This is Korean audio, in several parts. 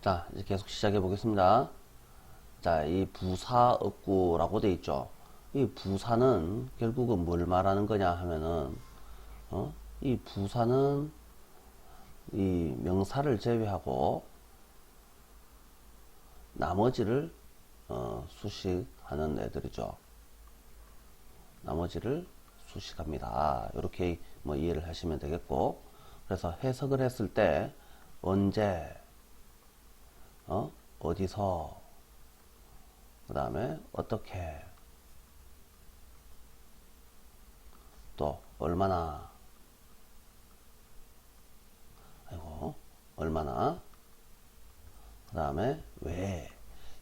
자, 이제 계속 시작해 보겠습니다. 자, 이 부사억구라고 돼 있죠. 이 부사는 결국은 뭘 말하는 거냐 하면은, 이 부사는 이 명사를 제외하고 나머지를 수식하는 애들이죠. 나머지를 수식합니다. 이렇게 뭐 이해를 하시면 되겠고, 그래서 해석을 했을 때 언제, 어디서, 그 다음에 어떻게, 또 얼마나, 얼마나, 그 다음에 왜,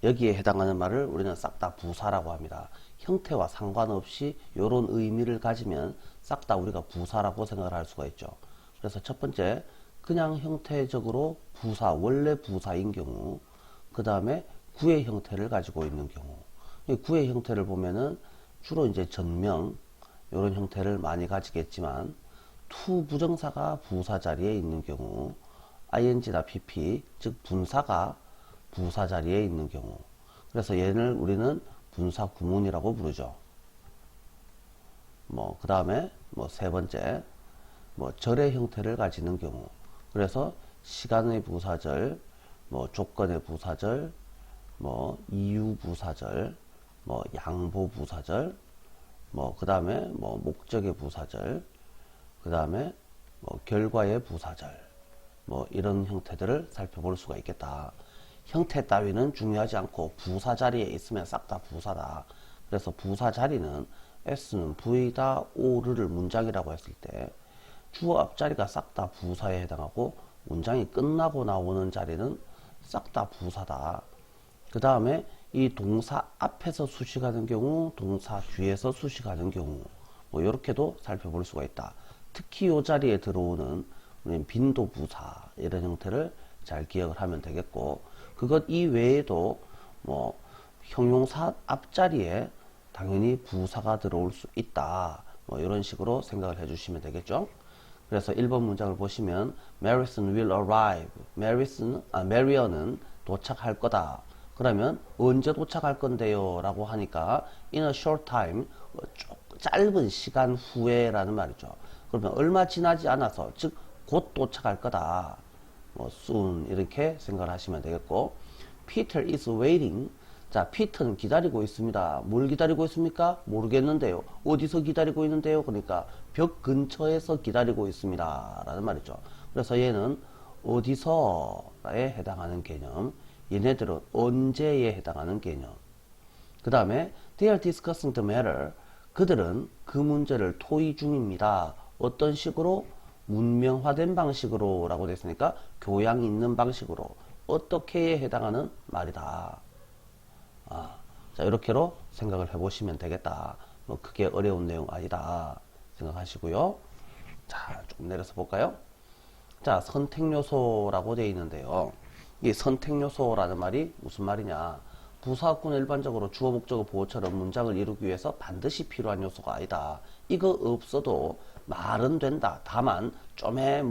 여기에 해당하는 말을 우리는 싹 다 부사라고 합니다. 형태와 상관없이 이런 의미를 가지면 싹 다 우리가 부사라고 생각을 할 수가 있죠. 그래서 첫 번째, 그냥 형태적으로 부사, 원래 부사인 경우, 그 다음에 구의 형태를 가지고 있는 경우. 이 구의 형태를 보면은 주로 이제 전명, 이런 형태를 많이 가지겠지만, 투 부정사가 부사 자리에 있는 경우, ing나 pp, 즉 분사가 부사 자리에 있는 경우. 그래서 얘를 우리는 분사 구문이라고 부르죠. 그 다음에 세 번째, 절의 형태를 가지는 경우. 그래서 시간의 부사절, 조건의 부사절, 이유 부사절, 양보 부사절, 그 다음에 목적의 부사절, 그 다음에 결과의 부사절, 이런 형태들을 살펴볼 수가 있겠다. 형태 따위는 중요하지 않고 부사 자리에 있으면 싹 다 부사다. 그래서 부사 자리는 S는 V다, O를 문장이라고 했을 때 주어 앞자리가 싹 다 부사에 해당하고 문장이 끝나고 나오는 자리는 싹 다 부사다. 그 다음에 이 동사 앞에서 수식하는 경우, 동사 뒤에서 수식하는 경우, 이렇게도 살펴볼 수가 있다. 특히 이 자리에 들어오는 빈도부사 이런 형태를 잘 기억을 하면 되겠고, 그것 이외에도 형용사 앞자리에 당연히 부사가 들어올 수 있다. 이런 식으로 생각을 해주시면 되겠죠. 그래서 1번 문장을 보시면 Marison will arrive. Marion은 도착할 거다. 그러면 언제 도착할 건데요? 라고 하니까 in a short time, 짧은 시간 후에 라는 말이죠. 그러면 얼마 지나지 않아서, 즉 곧 도착할 거다. soon 이렇게 생각을 하시면 되겠고, Peter is waiting. 자, 피터는 기다리고 있습니다. 뭘 기다리고 있습니까? 모르겠는데요. 어디서 기다리고 있는데요? 그러니까 벽 근처에서 기다리고 있습니다. 라는 말이죠. 그래서 얘는 어디서에 해당하는 개념, 얘네들은 언제에 해당하는 개념. 그 다음에 they are discussing the matter. 그들은 그 문제를 토의 중입니다. 어떤 식으로? 문명화된 방식으로 라고 됐으니까 교양 있는 방식으로, 어떻게에 해당하는 말이다. 자, 이렇게로 생각을 해보시면 되겠다. 크게 어려운 내용 아니다 생각하시고요. 자, 조금 내려서 볼까요? 자, 선택요소라고 되어 있는데요. 이 선택요소라는 말이 무슨 말이냐? 부사구는 일반적으로 주어, 목적어, 보어처럼 문장을 이루기 위해서 반드시 필요한 요소가 아니다. 이거 없어도 말은 된다. 다만 좀의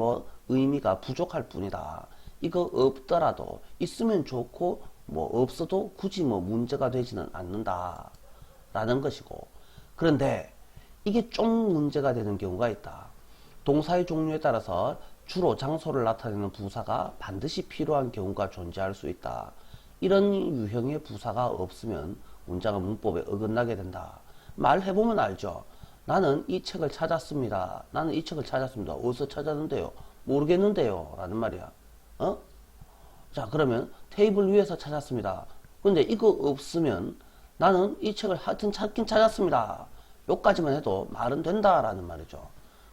의미가 부족할 뿐이다. 이거 없더라도 있으면 좋고 없어도 굳이 문제가 되지는 않는다 라는 것이고, 그런데 이게 좀 문제가 되는 경우가 있다. 동사의 종류에 따라서 주로 장소를 나타내는 부사가 반드시 필요한 경우가 존재할 수 있다. 이런 유형의 부사가 없으면 문장은 문법에 어긋나게 된다. 말해보면 알죠. 나는 이 책을 찾았습니다. 나는 이 책을 찾았습니다. 어디서 찾았는데요? 모르겠는데요. 라는 말이야. 자, 그러면 테이블 위에서 찾았습니다. 근데 이거 없으면 나는 이 책을 하여튼 찾긴 찾았습니다. 요까지만 해도 말은 된다라는 말이죠.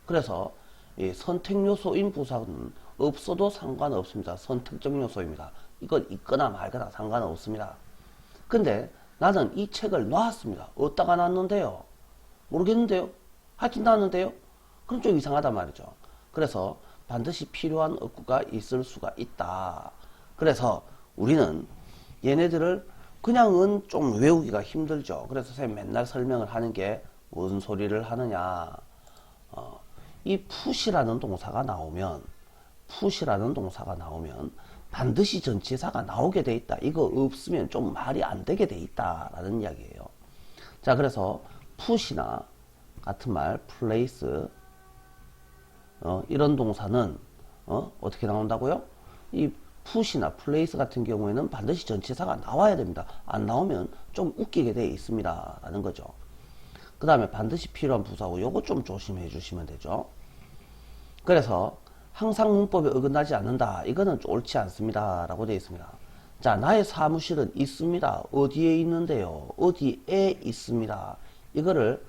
그래서 이 선택 요소인 부사는 없어도 상관없습니다. 선택적 요소입니다. 이건 있거나 말거나 상관없습니다. 근데 나는 이 책을 놨습니다. 어디다가 놨는데요? 모르겠는데요? 하여튼 놨는데요? 그럼 좀 이상하단 말이죠. 그래서 반드시 필요한 어구가 있을 수가 있다. 그래서 우리는 얘네들을 그냥은 좀 외우기가 힘들죠. 그래서 선생님 맨날 설명을 하는 게 무슨 소리를 하느냐. 이 푸시라는 동사가 나오면 반드시 전치사가 나오게 돼 있다. 이거 없으면 좀 말이 안 되게 돼 있다라는 이야기예요. 자, 그래서 put이나 같은 말, place, 이런 동사는 어떻게 나온다고요? 이 put이나 place 같은 경우에는 반드시 전치사가 나와야 됩니다. 안 나오면 좀 웃기게 돼 있습니다. 라는 거죠. 그 다음에 반드시 필요한 부사고 요거 좀 조심해 주시면 되죠. 그래서 항상 문법에 어긋나지 않는다. 이거는 옳지 않습니다. 라고 되어 있습니다. 자, 나의 사무실은 있습니다. 어디에 있는데요? 어디에 있습니다. 이거를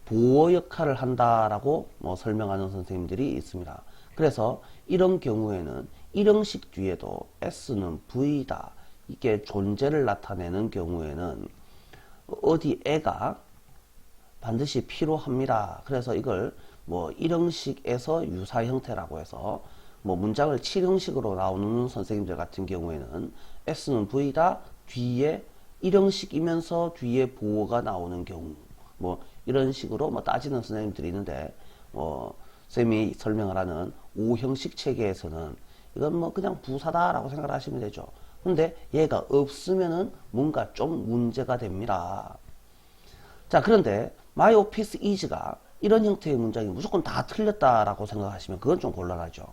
보호 역할을 한다라고 설명하는 선생님들이 있습니다. 그래서 이런 경우에는 일형식 뒤에도 S는 V다. 이게 존재를 나타내는 경우에는 어디에가 반드시 필요합니다. 그래서 이걸 일형식에서 유사 형태라고 해서 문장을 7형식으로 나오는 선생님들 같은 경우에는 S는 V다. 뒤에 일형식이면서 뒤에 보호가 나오는 경우 이런 식으로 따지는 선생님들이 있는데 쌤이 설명을 하는 5형식 체계에서는 이건 그냥 부사다라고 생각을 하시면 되죠. 근데 얘가 없으면은 뭔가 좀 문제가 됩니다. 자, 그런데 my office is가 이런 형태의 문장이 무조건 다 틀렸다라고 생각하시면 그건 좀 곤란하죠.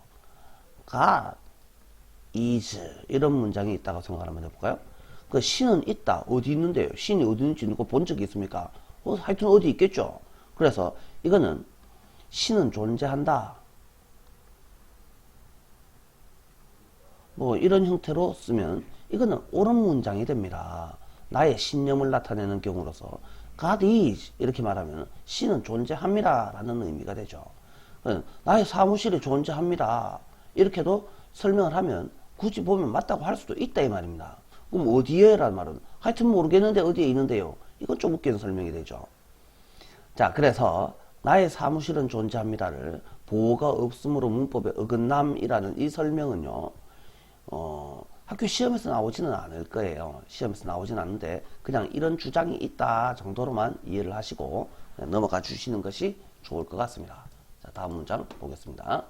God is 이런 문장이 있다고 생각을 한번 해볼까요? 그 신은 있다. 어디 있는데요? 신이 어디 있는지 누가 본 적이 있습니까? 하여튼 어디 있겠죠. 그래서 이거는 신은 존재한다. 이런 형태로 쓰면 이거는 옳은 문장이 됩니다. 나의 신념을 나타내는 경우로서 God is 이렇게 말하면 신은 존재합니다 라는 의미가 되죠. 나의 사무실이 존재합니다. 이렇게도 설명을 하면 굳이 보면 맞다고 할 수도 있다 이 말입니다. 그럼 어디에 라는 말은 하여튼 모르겠는데 어디에 있는데요. 이건 좀 웃기는 설명이 되죠. 자, 그래서 나의 사무실은 존재합니다를 보호가 없으므로 문법의 어긋남이라는 이 설명은요. 학교 시험에서 나오지는 않을 거예요. 시험에서 나오지는 않는데 그냥 이런 주장이 있다 정도로만 이해를 하시고 넘어가 주시는 것이 좋을 것 같습니다. 자, 다음 문장 보겠습니다.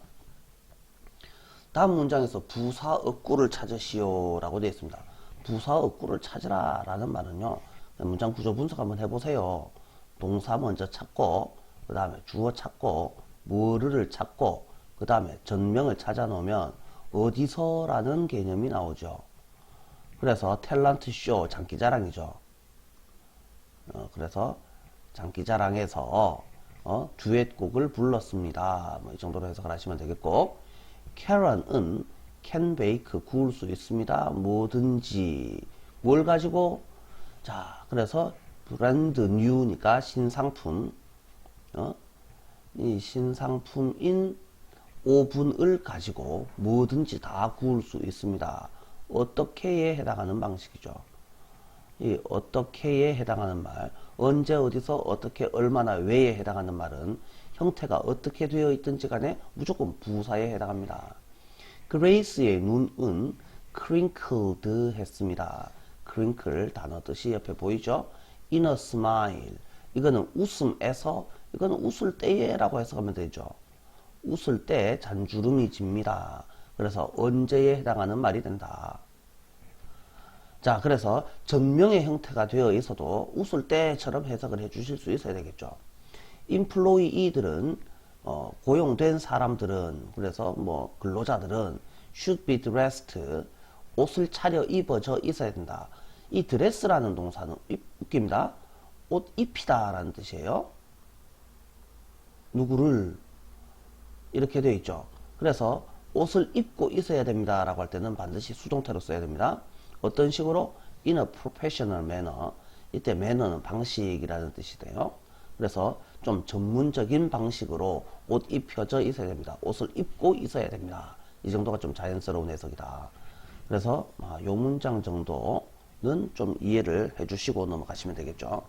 다음 문장에서 부사 어구를 찾으시오 라고 되어 있습니다. 부사 어구를 찾으라 라는 말은요. 문장 구조 분석 한번 해보세요. 동사 먼저 찾고 그 다음에 주어 찾고 뭐를 찾고 그 다음에 전명을 찾아 놓으면 어디서 라는 개념이 나오죠. 그래서 탤런트 쇼 장기자랑이죠. 그래서 장기자랑에서 듀엣곡을 불렀습니다. 이 정도로 해석을 하시면 되겠고, 캐런은 can bake 구울 수 있습니다. 뭐든지 뭘 가지고 자, 그래서 브랜드 뉴니까 신상품, 이 신상품인 오븐을 가지고 뭐든지 다 구울 수 있습니다. 어떻게에 해당하는 방식이죠. 이 어떻게에 해당하는 말, 언제 어디서 어떻게 얼마나 왜에 해당하는 말은 형태가 어떻게 되어 있든지 간에 무조건 부사에 해당합니다. 그레이스의 눈은 crinkled 했습니다. crinkle 단어 뜻이 옆에 보이죠? in a smile, 이거는 웃음에서, 이거는 웃을 때에 라고 해석하면 되죠. 웃을 때 잔주름이 집니다. 그래서 언제에 해당하는 말이 된다. 자, 그래서 전명의 형태가 되어 있어도 웃을 때처럼 해석을 해 주실 수 있어야 되겠죠. employee들은 고용된 사람들은, 그래서 근로자들은 should be dressed, 옷을 차려 입어져 있어야 된다. 이 드레스라는 동사는 웃깁니다. 옷 입히다 라는 뜻이에요. 누구를 이렇게 되어 있죠. 그래서 옷을 입고 있어야 됩니다 라고 할 때는 반드시 수동태로 써야 됩니다. 어떤 식으로? in a professional manner. 이때 manner는 방식이라는 뜻이 돼요. 그래서 좀 전문적인 방식으로 옷 입혀져 있어야 됩니다. 옷을 입고 있어야 됩니다. 이 정도가 좀 자연스러운 해석이다. 그래서 요 문장 정도는 좀 이해를 해주시고 넘어가시면 되겠죠.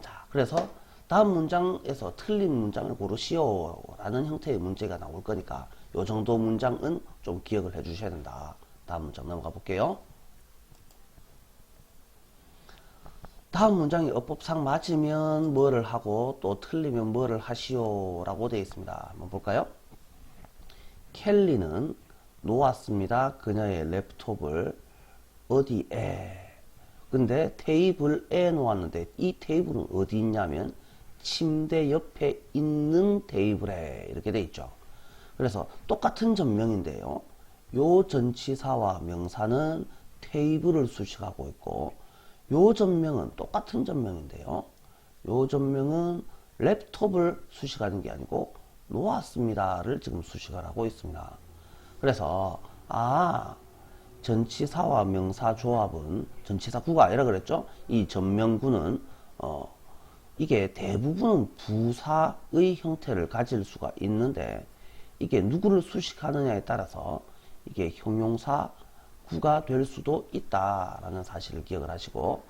자, 그래서 다음 문장에서 틀린 문장을 고르시오 라는 형태의 문제가 나올 거니까 요 정도 문장은 좀 기억을 해 주셔야 된다. 다음 문장 넘어가 볼게요. 다음 문장이 어법상 맞으면 뭐를 하고 또 틀리면 뭐를 하시오 라고 되어 있습니다. 한번 볼까요? 켈리는 놓았습니다. 그녀의 랩톱을 어디에? 근데 테이블에 놓았는데 이 테이블은 어디 있냐면 침대 옆에 있는 테이블에 이렇게 돼 있죠. 그래서 똑같은 전명인데요. 요 전치사와 명사는 테이블을 수식하고 있고 요 전명은 똑같은 전명인데요. 요 전명은 랩톱을 수식하는 게 아니고 놓았습니다를 지금 수식을 하고 있습니다. 그래서 전치사와 명사 조합은 전치사 구가 아니라 그랬죠. 이 전명구는 이게 대부분은 부사의 형태를 가질 수가 있는데 이게 누구를 수식하느냐에 따라서 이게 형용사 구가 될 수도 있다라는 사실을 기억을 하시고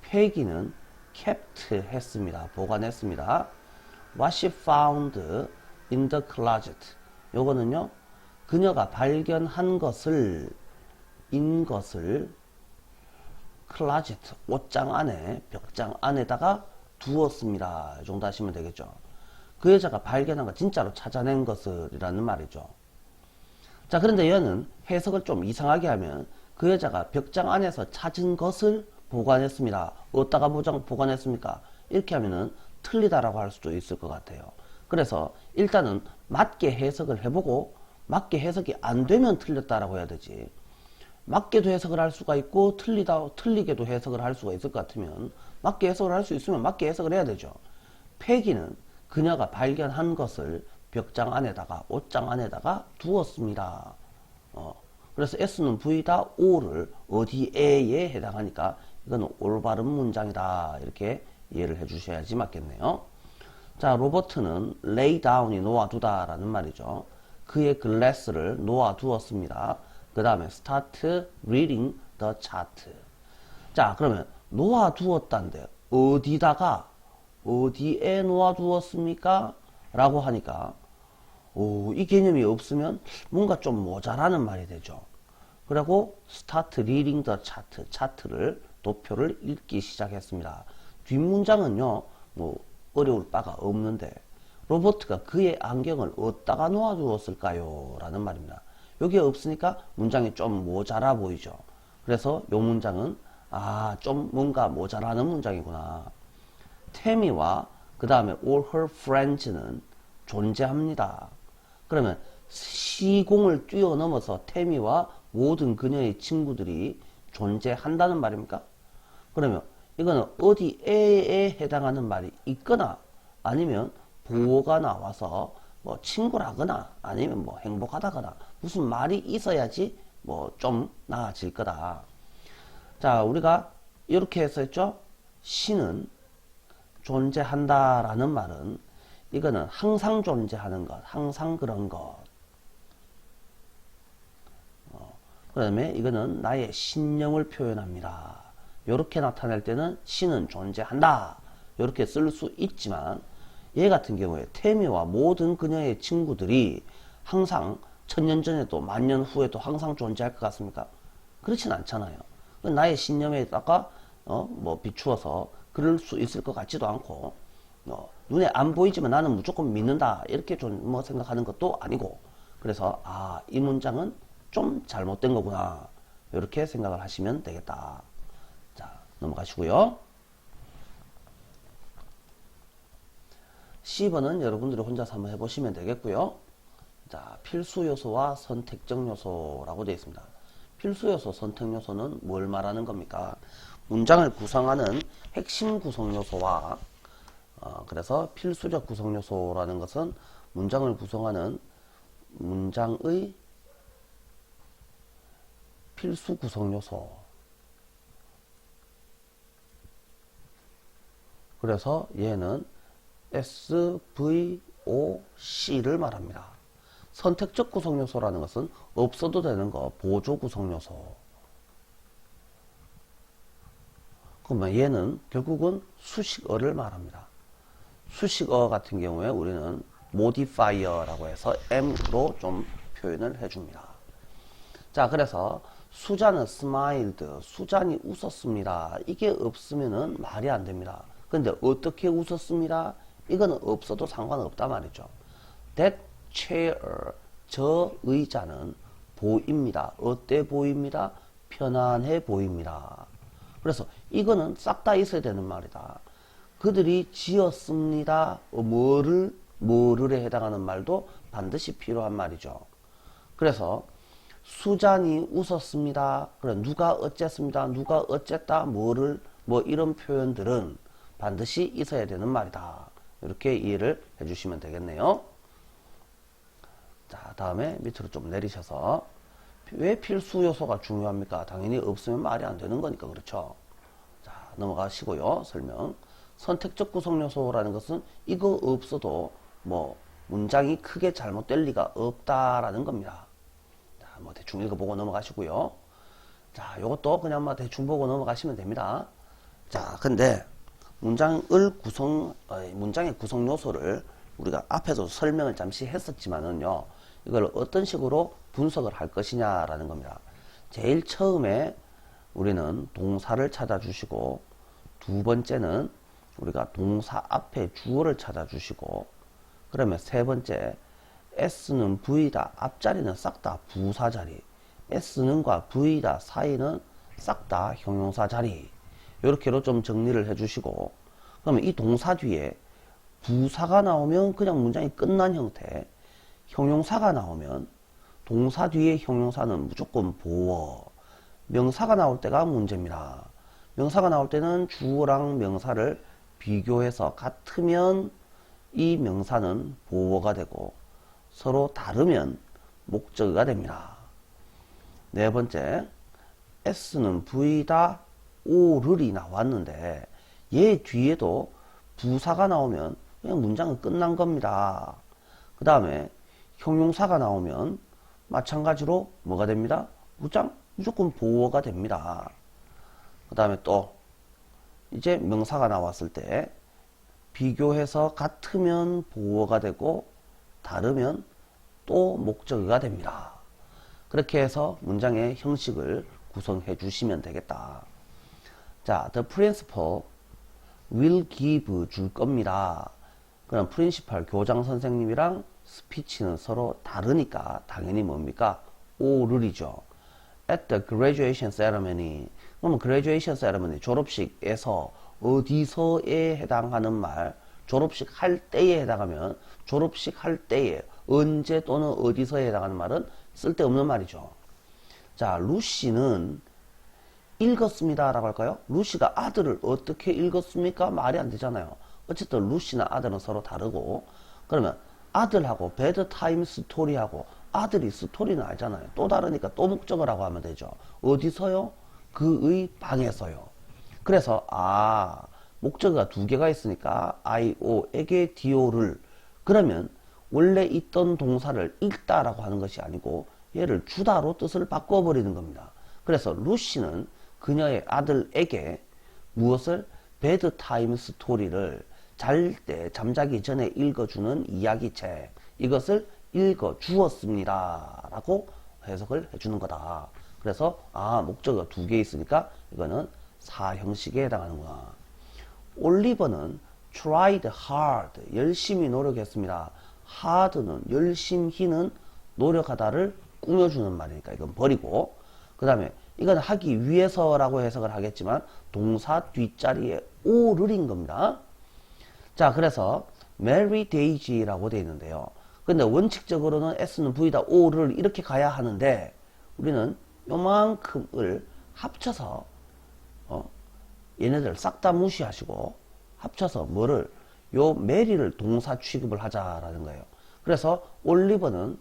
폐기는 kept 했습니다. 보관했습니다. What she found in the closet. 요거는요. 그녀가 발견한 것을 클라짓 옷장 안에 벽장 안에다가 두었습니다. 이 정도 하시면 되겠죠. 그 여자가 발견한 거 진짜로 찾아낸 것을이라는 말이죠. 자, 그런데 얘는 해석을 좀 이상하게 하면 그 여자가 벽장 안에서 찾은 것을 보관했습니다. 어디다가 보관했습니까? 이렇게 하면은 틀리다라고 할 수도 있을 것 같아요. 그래서 일단은 맞게 해석을 해보고 맞게 해석이 안 되면 틀렸다라고 해야 되지. 맞게도 해석을 할 수가 있고 틀리게도 해석을 할 수가 있을 것 같으면 맞게 해석을 할 수 있으면 맞게 해석을 해야 되죠. 폐기는 그녀가 발견한 것을 벽장 안에다가 옷장 안에다가 두었습니다. 그래서 S는 V다 O를 어디에에 해당하니까 이건 올바른 문장이다 이렇게 이해를 해주셔야지 맞겠네요. 자, 로버트는 lay down이 놓아두다 라는 말이죠. 그의 글래스를 놓아두었습니다. 그 다음에 start reading the chart. 자, 그러면 놓아두었다는데 어디에 놓아두었습니까? 라고 하니까 이 개념이 없으면 뭔가 좀 모자라는 말이 되죠. 그리고 start reading the chart, 차트를 도표를 읽기 시작했습니다. 뒷문장은요 뭐 어려울 바가 없는데 로버트가 그의 안경을 어디다가 놓아두었을까요? 라는 말입니다. 여기에 없으니까 문장이 좀 모자라 보이죠. 그래서 이 문장은 좀 뭔가 모자라는 문장이구나. 태미와 그 다음에 all her friends는 존재합니다. 그러면 시공을 뛰어넘어서 태미와 모든 그녀의 친구들이 존재한다는 말입니까? 그러면 이거는 어디에에 해당하는 말이 있거나 아니면 보호가 나와서 뭐 친구라거나 아니면 뭐 행복하다거나 무슨 말이 있어야지 뭐 좀 나아질 거다. 자, 우리가 이렇게 해서 했죠. 시는 존재한다라는 말은 이거는 항상 존재하는 것, 항상 그런 것. 그 다음에 이거는 나의 신념을 표현합니다. 이렇게 나타낼 때는 시는 존재한다. 이렇게 쓸 수 있지만 얘 같은 경우에 태미와 모든 그녀의 친구들이 항상 천년 전에도 만년 후에도 항상 존재할 것 같습니까? 그렇진 않잖아요. 나의 신념에다가 뭐 비추어서 그럴 수 있을 것 같지도 않고 눈에 안 보이지만 나는 무조건 믿는다 이렇게 좀 뭐 생각하는 것도 아니고 그래서 이 문장은 좀 잘못된 거구나 이렇게 생각을 하시면 되겠다. 자, 넘어가시고요. 10번은 여러분들이 혼자서 한번 해보시면 되겠고요. 자, 필수 요소와 선택적 요소라고 되어 있습니다. 필수 요소, 선택 요소는 뭘 말하는 겁니까? 문장을 구성하는 핵심 구성 요소와 그래서 필수적 구성 요소라는 것은 문장을 구성하는 문장의 필수 구성 요소. 그래서 얘는 SVOC를 말합니다. 선택적 구성 요소라는 것은 없어도 되는 거, 보조 구성 요소. 그러면 얘는 결국은 수식어를 말합니다. 수식어 같은 경우에 우리는 modifier라고 해서 M으로 좀 표현을 해줍니다. 자, 그래서 수잔은 smiled, 수잔이 웃었습니다. 이게 없으면은 말이 안 됩니다. 근데 어떻게 웃었습니다? 이거는 없어도 상관없다 말이죠. That chair, 저 의자는 보입니다. 어때 보입니다? 편안해 보입니다. 그래서 이거는 싹 다 있어야 되는 말이다. 그들이 지었습니다. 뭐를에 해당하는 말도 반드시 필요한 말이죠. 그래서 수잔이 웃었습니다. 그래 누가 어쨌습니다. 누가 어쨌다. 뭐 이런 표현들은 반드시 있어야 되는 말이다. 이렇게 이해를 해주시면 되겠네요. 자, 다음에 밑으로 좀 내리셔서 왜 필수 요소가 중요합니까? 당연히 없으면 말이 안 되는 거니까 그렇죠. 자, 넘어가시고요. 설명. 선택적 구성 요소라는 것은 이거 없어도 뭐 문장이 크게 잘못될 리가 없다라는 겁니다. 자, 뭐 대충 읽어보고 넘어가시고요. 자, 요것도 그냥 뭐 대충 보고 넘어가시면 됩니다. 자, 근데 문장의 구성 요소를 우리가 앞에서 설명을 잠시 했었지만은요, 이걸 어떤 식으로 분석을 할 것이냐라는 겁니다. 제일 처음에 우리는 동사를 찾아주시고, 두 번째는 우리가 동사 앞에 주어를 찾아주시고, 그러면 세 번째, S는 V다, 앞자리는 싹 다 부사 자리, S는과 V다 사이는 싹 다 형용사 자리, 이렇게로 좀 정리를 해주시고, 그러면 이 동사 뒤에 부사가 나오면 그냥 문장이 끝난 형태, 형용사가 나오면 동사 뒤에 형용사는 무조건 보어, 명사가 나올 때가 문제입니다. 명사가 나올 때는 주어랑 명사를 비교해서 같으면 이 명사는 보어가 되고 서로 다르면 목적어가 됩니다. 네 번째, S는 V다, 오를이 나왔는데 얘 뒤에도 부사가 나오면 그냥 문장은 끝난 겁니다. 그 다음에 형용사가 나오면 마찬가지로 뭐가 됩니다? 무조건 보어가 됩니다. 그 다음에 또 이제 명사가 나왔을 때 비교해서 같으면 보어가 되고 다르면 또 목적어가 됩니다. 그렇게 해서 문장의 형식을 구성해 주시면 되겠다. 자, the principal will give 줄 겁니다. 그럼 프린시팔 교장 선생님이랑 스피치는 서로 다르니까 당연히 뭡니까? 오를이죠. At the graduation ceremony. 그러면 graduation ceremony 졸업식에서 어디서에 해당하는 말, 졸업식 할 때에 해당하면 졸업식 할 때에 언제 또는 어디서에 해당하는 말은 쓸데없는 말이죠. 자, 루시는 읽었습니다 라고 할까요? 루시가 아들을 어떻게 읽었습니까? 말이 안 되잖아요. 어쨌든 루시나 아들은 서로 다르고, 그러면 아들하고 bedtime 스토리하고 아들이 스토리는 알잖아요. 또 다르니까 또 목적어라고 하면 되죠. 어디서요? 그의 방에서요. 그래서 목적어가 두 개가 있으니까 IO에게 DO를, 그러면 원래 있던 동사를 읽다라고 하는 것이 아니고 얘를 주다로 뜻을 바꿔버리는 겁니다. 그래서 루시는 그녀의 아들에게 무엇을? bedtime 스토리를 잘 때 잠자기 전에 읽어주는 이야기책, 이것을 읽어주었습니다 라고 해석을 해주는 거다. 그래서 목적어가 두 개 있으니까 이거는 사형식에 해당하는구나. 올리버는 tried hard, 열심히 노력했습니다. hard는 열심히는 노력하다를 꾸며주는 말이니까 이건 버리고, 그 다음에 이건 하기 위해서라고 해석을 하겠지만 동사 뒷자리에 오를인 겁니다. 자, 그래서 Mary Daisy라고 되어 있는데요. 근데 원칙적으로는 S는 V다, O를 이렇게 가야 하는데 우리는 요만큼을 합쳐서 얘네들 싹 다 무시하시고 합쳐서 요 메리를 동사 취급을 하자라는 거예요. 그래서 올리버는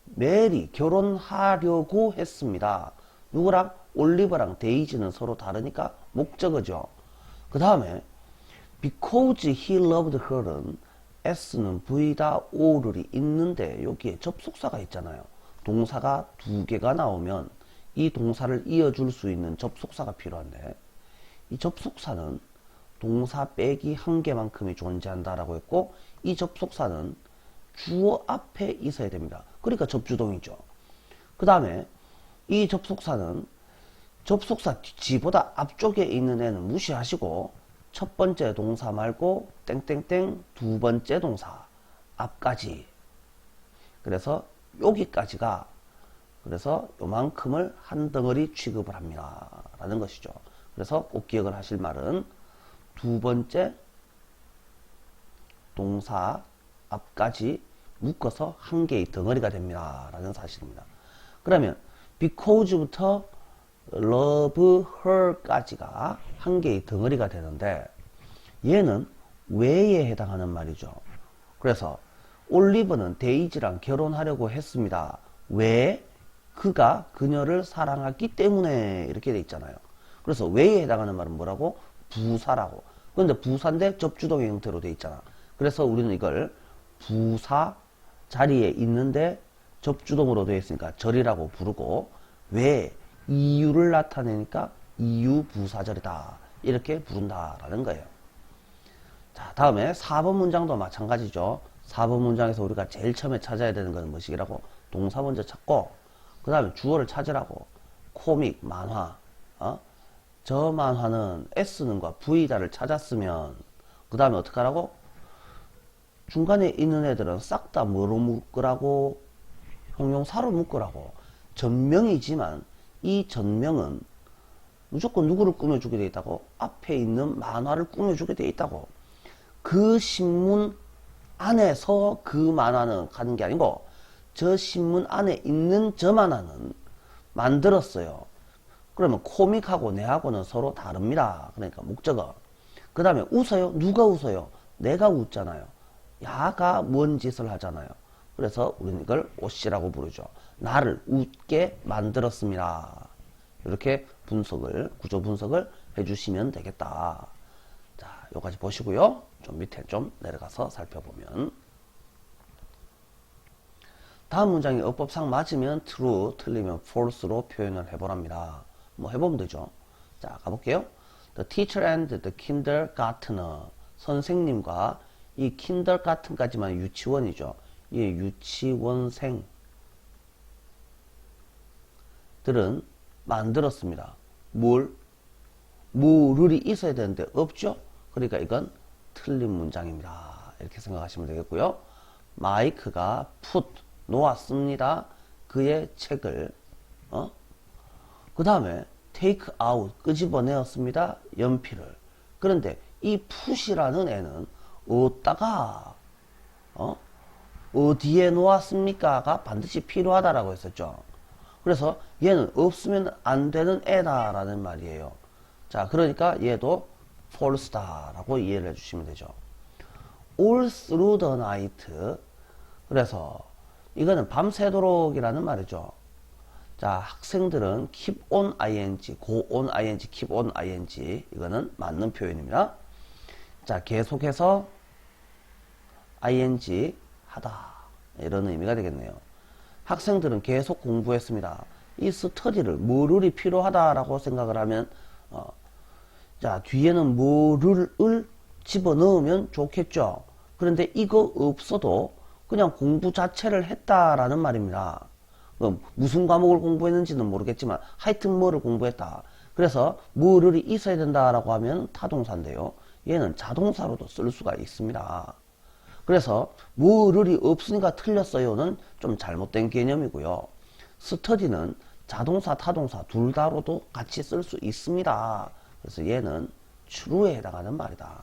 메리 결혼하려고 했습니다. 누구랑? 올리버랑 데이지는 서로 다르니까 목적어죠. 그 다음에 because he loved her는 S는 V다, O를이 있는데 여기에 접속사가 있잖아요. 동사가 두 개가 나오면 이 동사를 이어줄 수 있는 접속사가 필요한데 이 접속사는 동사 빼기 한 개만큼이 존재한다라고 했고, 이 접속사는 주어 앞에 있어야 됩니다. 그러니까 접주동이죠. 그 다음에 이 접속사는 접속사 지보다 앞쪽에 있는 애는 무시하시고 첫 번째 동사 말고 땡땡땡 두 번째 동사 앞까지, 그래서 여기까지가 그래서 요만큼을 한 덩어리 취급을 합니다. 라는 것이죠. 그래서 꼭 기억을 하실 말은 두 번째 동사 앞까지 묶어서 한 개의 덩어리가 됩니다. 라는 사실입니다. 그러면 because부터 love her까지가 한 개의 덩어리가 되는데 얘는 왜에 해당하는 말이죠. 그래서 올리버는 데이지랑 결혼하려고 했습니다. 왜? 그가 그녀를 사랑하기 때문에 이렇게 돼 있잖아요. 그래서 왜에 해당하는 말은 뭐라고? 부사라고. 그런데 부사인데 접주동의 형태로 돼 있잖아. 그래서 우리는 이걸 부사 자리에 있는데 접주동으로 되어 있으니까 절이라고 부르고 왜? 이유를 나타내니까 이유 부사절이다. 이렇게 부른다라는 거예요. 자, 다음에 4번 문장도 마찬가지죠. 4번 문장에서 우리가 제일 처음에 찾아야 되는 것은 무엇이라고? 동사 먼저 찾고 그 다음에 주어를 찾으라고. 코믹, 만화. 저 만화는 S는과 V다를 찾았으면 그 다음에 어떻게 하라고? 중간에 있는 애들은 싹 다 뭐로 묶으라고? 형용사로 묶으라고. 전명이지만 이 전명은 무조건 누구를 꾸며주게 돼 있다고? 앞에 있는 만화를 꾸며주게 돼 있다고. 그 신문 안에서 그 만화는 가는 게 아니고 저 신문 안에 있는 저 만화는 만들었어요. 그러면 코믹하고 내하고는 서로 다릅니다. 그러니까 목적어. 그 다음에 웃어요? 누가 웃어요? 내가 웃잖아요. 야가 뭔 짓을 하잖아요. 그래서 우리는 이걸 옷이라고 부르죠. 나를 웃게 만들었습니다. 이렇게 분석을, 구조 분석을 해주시면 되겠다. 자, 여기까지 보시고요. 좀 밑에 좀 내려가서 살펴보면 다음 문장이 어법상 맞으면 true, 틀리면 false로 표현을 해보랍니다. 뭐 해보면 되죠. 자, 가볼게요. The teacher and the kindergartner. 선생님과 이 kindergarten까지만 유치원이죠. 이 유치원생들은 만들었습니다. 뭐를이 있어야 되는데 없죠? 그러니까 이건 틀린 문장입니다. 이렇게 생각하시면 되겠고요. 마이크가 put 놓았습니다. 그의 책을 그 다음에 take out 끄집어내었습니다. 연필을. 그런데 이 put이라는 애는 어디다가 어디에 놓았습니까가 반드시 필요하다라고 했었죠. 그래서 얘는 없으면 안 되는 애다라는 말이에요. 자, 그러니까 얘도 false다라고 이해를 해주시면 되죠. all through the night. 그래서 이거는 밤새도록이라는 말이죠. 자, 학생들은 keep on ing, go on ing, keep on ing. 이거는 맞는 표현입니다. 자, 계속해서 ing 하다. 이런 의미가 되겠네요. 학생들은 계속 공부했습니다. 이 스터디를 뭐를이 필요하다라고 생각을 하면 자, 뒤에는 뭐를 집어넣으면 좋겠죠. 그런데 이거 없어도 그냥 공부 자체를 했다라는 말입니다. 무슨 과목을 공부했는지는 모르겠지만 하여튼 뭐를 공부했다. 그래서 뭐를이 있어야 된다라고 하면 타동사인데요. 얘는 자동사로도 쓸 수가 있습니다. 그래서 뭐를이 없으니까 틀렸어요는 좀 잘못된 개념이고요. 스터디는 자동사, 타동사 둘 다로도 같이 쓸 수 있습니다. 그래서 얘는 true에 해당하는 말이다.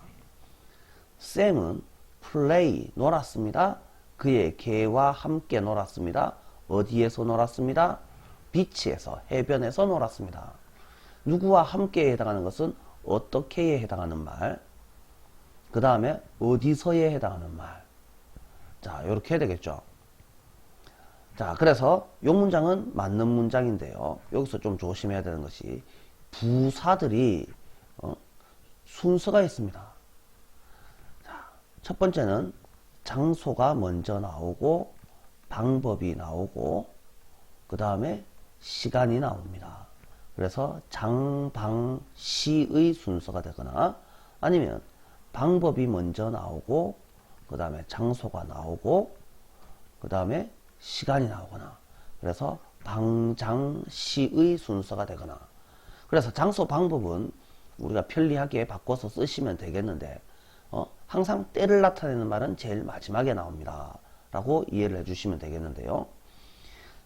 샘은 play, 놀았습니다. 그의 개와 함께 놀았습니다. 어디에서 놀았습니다? 비치에서, 해변에서 놀았습니다. 누구와 함께에 해당하는 것은 어떻게에 해당하는 말, 그 다음에 어디서에 해당하는 말. 자, 이렇게 해야 되겠죠. 자, 그래서 이 문장은 맞는 문장인데요. 여기서 좀 조심해야 되는 것이 부사들이 순서가 있습니다. 자, 첫 번째는 장소가 먼저 나오고 방법이 나오고 그 다음에 시간이 나옵니다. 그래서 장, 방, 시의 순서가 되거나 아니면 방법이 먼저 나오고 그 다음에 장소가 나오고 그 다음에 시간이 나오거나 그래서 방, 장, 시의 순서가 되거나 그래서 장소, 방법은 우리가 편리하게 바꿔서 쓰시면 되겠는데 항상 때를 나타내는 말은 제일 마지막에 나옵니다. 라고 이해를 해주시면 되겠는데요.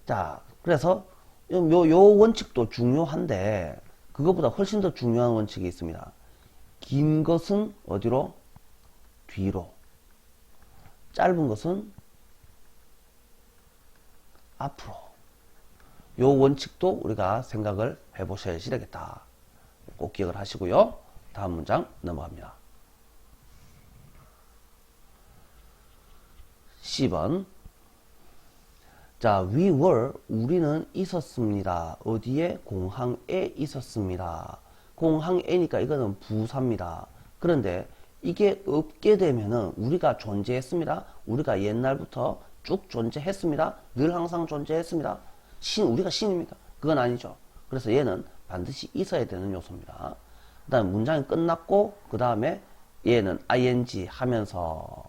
자, 그래서 요 원칙도 중요한데 그것보다 훨씬 더 중요한 원칙이 있습니다. 긴 것은 어디로? 뒤로. 짧은 것은 앞으로. 요 원칙도 우리가 생각을 해보셔야지 되겠다. 꼭 기억을 하시고요. 다음 문장 넘어갑니다. 10번. 자, we were, 우리는 있었습니다. 어디에? 공항에 있었습니다. 공항에니까 이거는 부사입니다. 그런데 이게 없게 되면은 우리가 존재했습니다. 우리가 옛날부터 쭉 존재했습니다. 늘 항상 존재했습니다. 우리가 신입니까? 그건 아니죠. 그래서 얘는 반드시 있어야 되는 요소입니다. 그 다음에 문장이 끝났고 그 다음에 얘는 ing 하면서,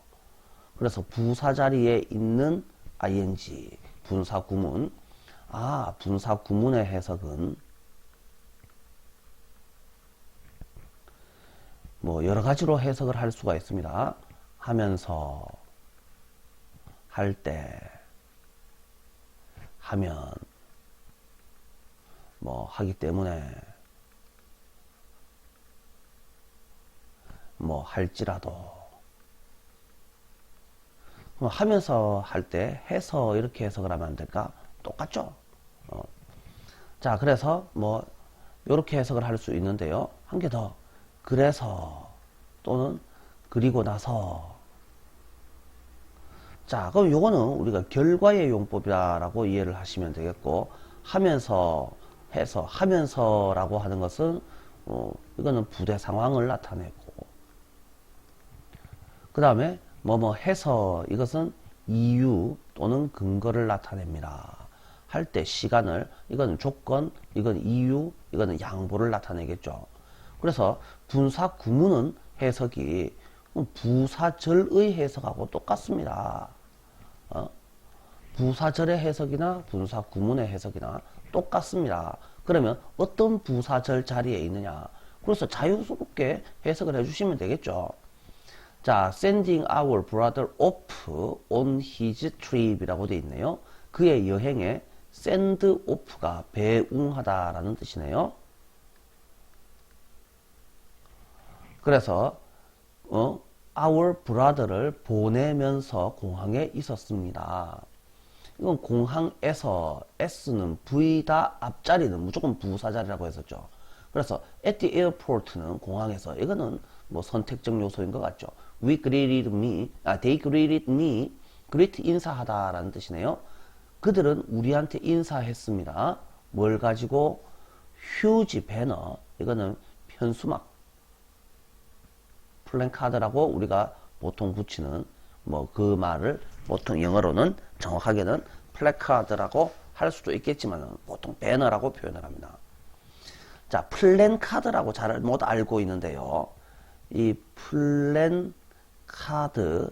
그래서 부사 자리에 있는 ing, 분사 구문. 분사 구문의 해석은 뭐 여러 가지로 해석을 할 수가 있습니다. 하면서, 할 때, 하면, 뭐 하기 때문에, 뭐 할지라도. 하면서 할 때 해서 이렇게 해석을 하면 안 될까? 똑같죠? 자, 그래서 뭐 이렇게 해석을 할 수 있는데요. 한 개 더. 그래서 또는 그리고 나서. 자, 그럼 요거는 우리가 결과의 용법이라고 이해를 하시면 되겠고, 하면서, 해서, 하면서라고 하는 것은 이거는 부대 상황을 나타내고, 그 다음에 뭐뭐 해서, 이것은 이유 또는 근거를 나타냅니다. 할 때 시간을, 이건 조건, 이건 이유, 이거는 양보를 나타내겠죠. 그래서 분사 구문은 해석이 부사절의 해석하고 똑같습니다. 부사절의 해석이나 분사 구문의 해석이나 똑같습니다. 그러면 어떤 부사절 자리에 있느냐? 그래서 자유스럽게 해석을 해주시면 되겠죠. 자, sending our brother off on his trip 이라고 되어 있네요. 그의 여행에 send off가 배웅하다라는 뜻이네요. 그래서 our brother를 보내면서 공항에 있었습니다. 이건 공항에서, s는 V다, 앞자리는 무조건 부사자리라고 했었죠. 그래서 at the airport는 공항에서, 이거는 뭐 선택적 요소인 것 같죠. they greeted me, greet 인사하다라는 뜻이네요. 그들은 우리한테 인사했습니다. 뭘 가지고? 휴지 배너, 이거는 편수막, 플랜카드라고 우리가 보통 붙이는 뭐 그 말을 보통 영어로는 정확하게는 플래카드라고 할 수도 있겠지만 보통 배너라고 표현을 합니다. 자, 플랜카드라고 잘 못 알고 있는데요. 이 플랜카드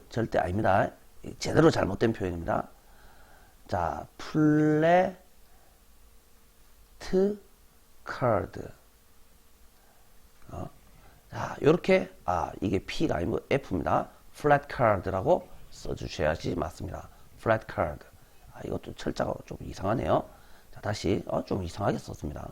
절대 아닙니다. 제대로 잘못된 표현입니다. 자, 플래트 카드. 자, 요렇게, 이게 P가 아니고 F입니다. flat card라고 써주셔야지 맞습니다. flat card. 이것도 철자가 좀 이상하네요. 자, 다시, 좀 이상하게 썼습니다.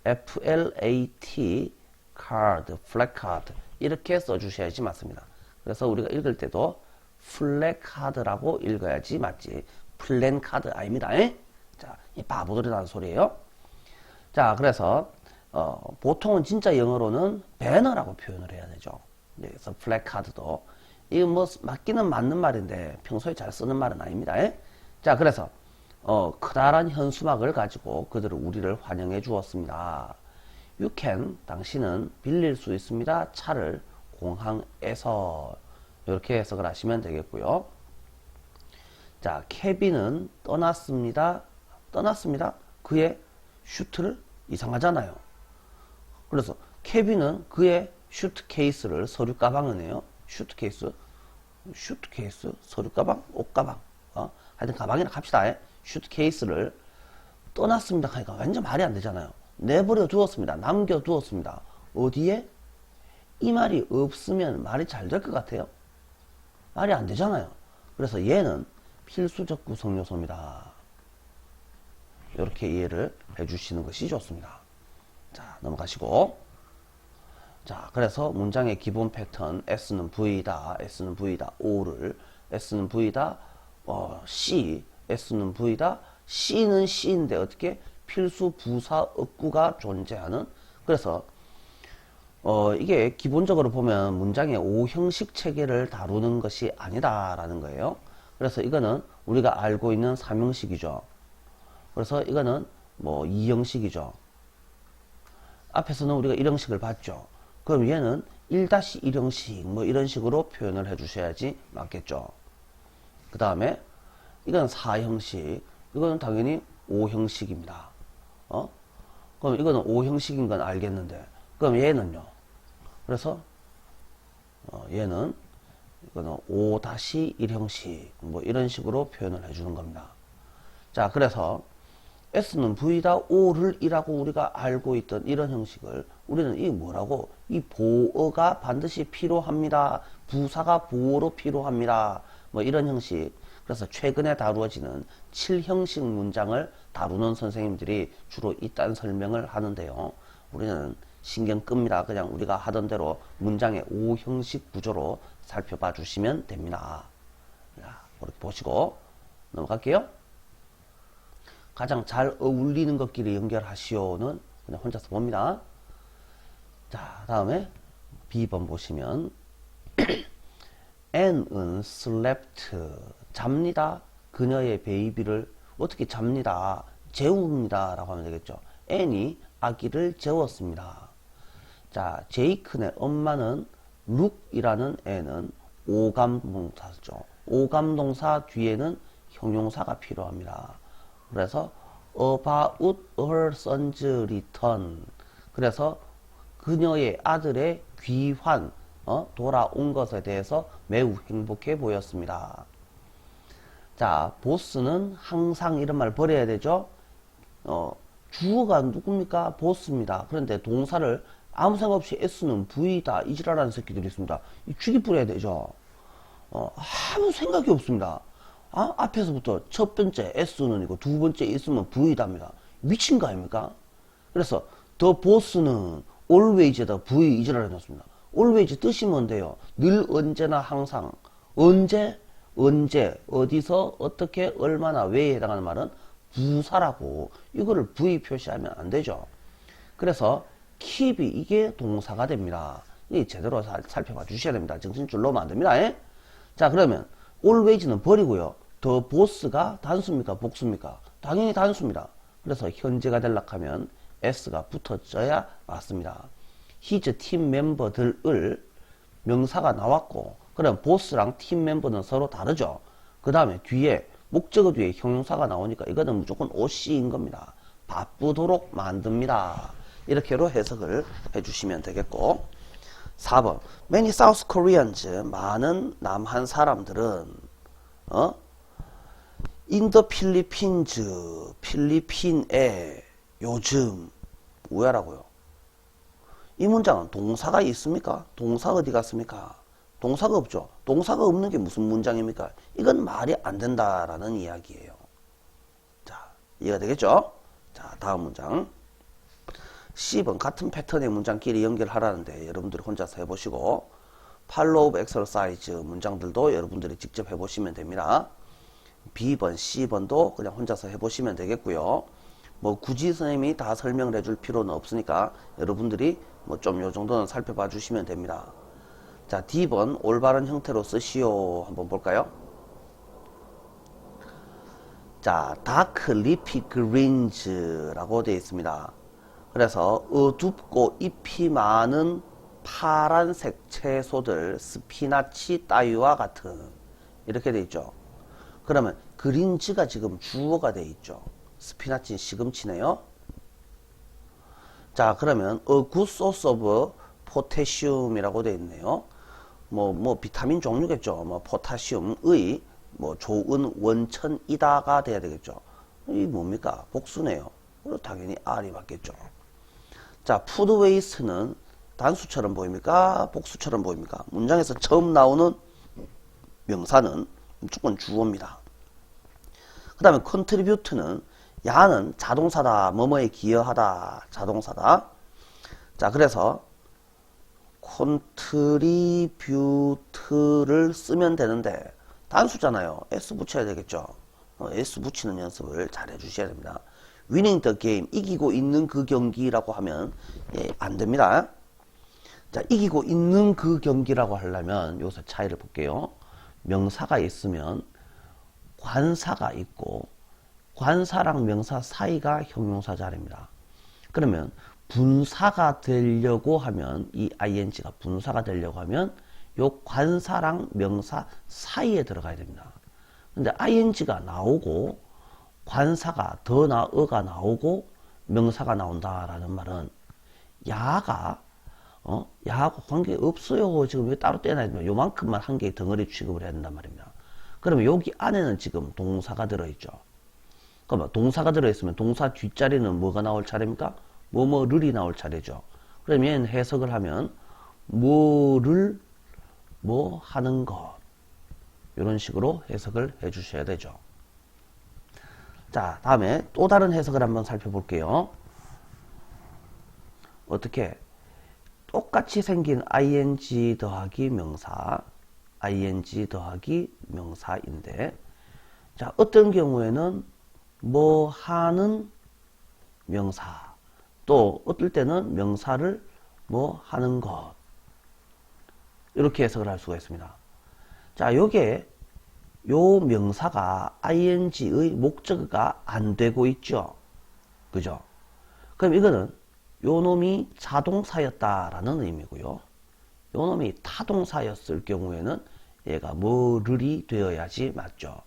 FLAT card, flat card. 이렇게 써주셔야지 맞습니다. 그래서 우리가 읽을 때도 flat card라고 읽어야지 맞지. 플랜 카드 아닙니다. 자, 이 바보들이 나는 소리예요. 자, 그래서, 보통은 진짜 영어로는 배너라고 표현을 해야 되죠. 그래서 플래카드도 이거 뭐 맞기는 맞는 말인데 평소에 잘 쓰는 말은 아닙니다. 자, 그래서 커다란 현수막을 가지고 그들은 우리를 환영해 주었습니다. You can, 당신은 빌릴 수 있습니다. 차를 공항에서. 이렇게 해석을 하시면 되겠고요. 자, 케빈은 떠났습니다. 떠났습니다. 그의 슈트를, 이상하잖아요. 그래서 케빈은 그의 슈트케이스를, 서류 가방이네요. 슈트케이스, 서류 가방, 옷 가방, 하여튼 가방이나 갑시다. 슈트케이스를 떠났습니다 하니까 완전 말이 안 되잖아요. 내버려 두었습니다. 남겨 두었습니다. 어디에? 이 말이 없으면 말이 잘 될 것 같아요. 말이 안 되잖아요. 그래서 얘는 필수적 구성 요소입니다. 이렇게 이해를 해주시는 것이 좋습니다. 자, 넘어가시고. 자, 그래서 문장의 기본 패턴 S는 V다, S는 V다, O를 S는 V다, C, S는 V다, C는 C인데 어떻게 필수 부사 어구가 존재하는. 그래서 이게 기본적으로 보면 문장의 5형식 체계를 다루는 것이 아니다라는 거예요. 그래서 이거는 우리가 알고 있는 3형식이죠. 그래서 이거는 뭐 2형식이죠. 앞에서는 우리가 1형식을 봤죠. 그럼 얘는 1-1형식 뭐 이런 식으로 표현을 해 주셔야지 맞겠죠. 그 다음에 이건 4형식, 이거는 당연히 5형식입니다. 그럼 이거는 5형식인 건 알겠는데, 그럼 얘는요. 그래서 얘는 이거는 5-1형식 뭐 이런 식으로 표현을 해주는 겁니다. 자, 그래서 S는 V다, O를 이라고 우리가 알고 있던 이런 형식을 우리는 이 뭐라고, 이 보어가 반드시 필요합니다, 부사가 보어로 필요합니다, 뭐 이런 형식. 그래서 최근에 다루어지는 7형식 문장을 다루는 선생님들이 주로 이딴 설명을 하는데요. 우리는 신경 끕니다. 그냥 우리가 하던 대로 문장의 5형식 구조로 살펴봐 주시면 됩니다. 자, 그렇게 보시고 넘어갈게요. 가장 잘 어울리는 것끼리 연결하시오는 그냥 혼자서 봅니다. 자, 다음에 B번 보시면 N은 slept, 잡니다. 그녀의 베이비를 어떻게 잡니다, 재웁니다 라고 하면 되겠죠. N이 아기를 재웠습니다. 자, 제이크네 엄마는 look이라는 애는 오감동사죠. 오감동사 뒤에는 형용사가 필요합니다. 그래서 about her son's return, 그래서 그녀의 아들의 귀환, 돌아온 것에 대해서 매우 행복해 보였습니다. 자, 보스는 항상 이런 말 버려야 되죠. 주어가 누굽니까? 보스입니다. 그런데 동사를 아무 생각 없이 S는 V다, 이지라라는 새끼들이 있습니다. 죽이 뿌려야 되죠. 아무 생각이 없습니다. 앞에서부터 첫 번째 S는 이고 두 번째 있으면 V답니다. 미친 거 아닙니까? 그래서 the boss는 always에다 V 이지라를 해놨습니다. always 뜻이 뭔데요? 늘, 언제나, 항상. 언제, 어디서, 어떻게, 얼마나, 왜에 해당하는 말은 부사라고. 이거를 V 표시하면 안 되죠. 그래서 keep이 이게 동사가 됩니다. 이 제대로 살펴봐 주셔야 됩니다. 정신줄 놓으면 안 됩니다. 자, 그러면 always는 버리고요. the boss가 단수입니까, 복수입니까? 당연히 단수입니다. 그래서 현재가 되려고 하면 S가 붙어져야 맞습니다. his 팀 멤버들을 명사가 나왔고, 그럼 보스랑 팀 멤버는 서로 다르죠. 그 다음에 뒤에 목적어 뒤에 형용사가 나오니까 이거는 무조건 OC인 겁니다. 바쁘도록 만듭니다. 이렇게로 해석을 해주시면 되겠고, 4번 Many South Koreans, 많은 남한 사람들은 in the Philippines, 필리핀에 요즘 뭐야라고요? 이 문장은 동사가 있습니까? 동사 어디 갔습니까? 동사가 없죠. 동사가 없는 게 무슨 문장입니까? 이건 말이 안 된다라는 이야기예요. 자, 이해가 되겠죠? 자, 다음 문장. C번 같은 패턴의 문장끼리 연결하라는데 여러분들이 혼자서 해보시고, Follow up exercise 문장들도 여러분들이 직접 해보시면 됩니다. B번, C번도 그냥 혼자서 해보시면 되겠고요. 뭐 굳이 선생님이 다 설명을 해줄 필요는 없으니까 여러분들이 뭐 좀 요 정도는 살펴봐 주시면 됩니다. 자, D번 올바른 형태로 쓰시오 한번 볼까요? 자, dark leafy greens라고 되어 있습니다. 그래서 어둡고 잎이 많은 파란색 채소들, 스피나치 따위와 같은, 이렇게 되어 있죠. 그러면 그린즈가 지금 주어가 되어 있죠. 스피나치는 시금치네요. 자, 그러면 a good source of potassium이라고 되어 있네요. 뭐 비타민 종류겠죠. 뭐 포타시움의 뭐 좋은 원천이다가 돼야 되겠죠. 이 뭡니까? 복수네요. 그럼 당연히 R이 맞겠죠. 자, food waste는 단수처럼 보입니까? 복수처럼 보입니까? 문장에서 처음 나오는 명사는 무조건 주어입니다. 그 다음에 contribute는 야는 자동사다. 뭐뭐에 기여하다. 자동사다. 자, 그래서 contribute를 쓰면 되는데 단수잖아요. s 붙여야 되겠죠. s 붙이는 연습을 잘 해주셔야 됩니다. winning the game, 이기고 있는 그 경기라고 하면 안 됩니다. 자, 이기고 있는 그 경기라고 하려면 여기서 차이를 볼게요. 명사가 있으면 관사가 있고 관사랑 명사 사이가 형용사 자리입니다. 그러면 분사가 되려고 하면 이 ing가 분사가 되려고 하면 요 관사랑 명사 사이에 들어가야 됩니다. 근데 ing가 나오고 관사가 더나 어가 나오고 명사가 나온다라는 말은 야가 야하고 관계 없어요. 지금 왜 따로 떼놔야 되면 요만큼만 한 개의 덩어리 취급을 해야 된단 말입니다. 그러면 여기 안에는 지금 동사가 들어있죠. 그러면 동사가 들어있으면 동사 뒷자리는 뭐가 나올 차례입니까? 뭐뭐를이 나올 차례죠. 그러면 해석을 하면 뭐를 뭐 하는 것 이런 식으로 해석을 해 주셔야 되죠. 자, 다음에 또 다른 해석을 한번 살펴볼게요. 어떻게 똑같이 생긴 ing 더하기 명사 ing 더하기 명사인데 자, 어떤 경우에는 뭐 하는 명사 또 어떨 때는 명사를 뭐 하는 것 이렇게 해석을 할 수가 있습니다. 자, 요게 요 명사가 ing의 목적어가 안 되고 있죠. 그죠? 그럼 이거는 요 놈이 자동사였다라는 의미고요. 요 놈이 타동사였을 경우에는 얘가 뭐를이 되어야지 맞죠.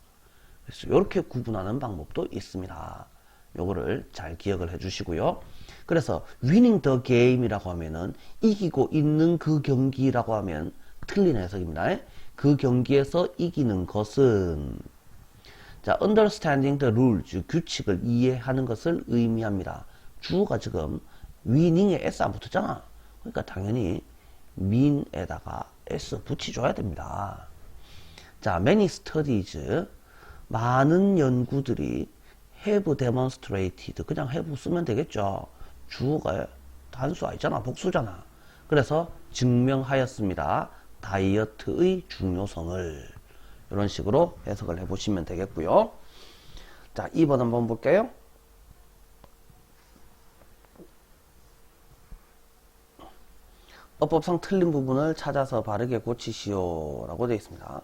그래서 이렇게 구분하는 방법도 있습니다. 요거를 잘 기억을 해 주시고요. 그래서 winning the game이라고 하면은 이기고 있는 그 경기라고 하면 틀린 해석입니다. 그 경기에서 이기는 것은 자, understanding the rules, 규칙을 이해하는 것을 의미합니다. 주어가 지금 winning에 s 안 붙었잖아. 그러니까 당연히 mean에다가 s 붙여줘야 됩니다. 자, many studies, 많은 연구들이 have demonstrated, 그냥 have 쓰면 되겠죠. 주어가 단수 아니잖아, 복수잖아. 그래서 증명하였습니다. 다이어트의 중요성을 이런 식으로 해석을 해보시면 되겠고요. 자, 2번 한번 볼게요. 어법상 틀린 부분을 찾아서 바르게 고치시오 라고 되어 있습니다.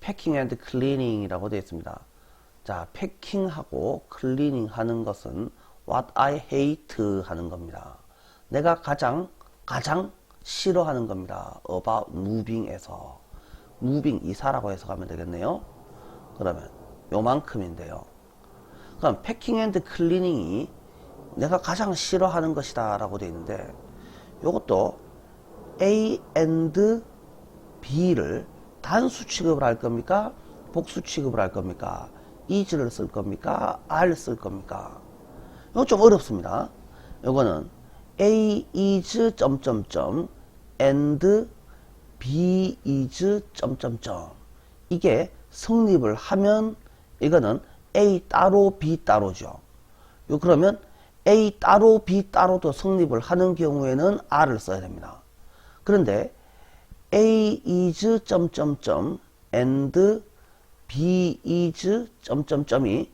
패킹 앤드 클리닝 이라고 되어 있습니다. 자, 패킹하고 클리닝 하는 것은 what I hate 하는 겁니다. 내가 가장 싫어하는 겁니다. about moving에서 moving 이사라고 해석하면 되겠네요. 그러면 요만큼인데요. 그럼 패킹 앤드 클리닝이 내가 가장 싫어하는 것이다 라고 되어 있는데 요것도 A and B를 단수 취급을 할 겁니까? 복수 취급을 할 겁니까? is를 쓸 겁니까? are 쓸 겁니까? 이거 좀 어렵습니다. 요거는 A is 점점점 and B is 점점점 이게 성립을 하면 이거는 A 따로 B 따로죠. 요 그러면 A 따로 B 따로도 성립을 하는 경우에는 R을 써야 됩니다. 그런데 A is 점점점 and B is 점점점이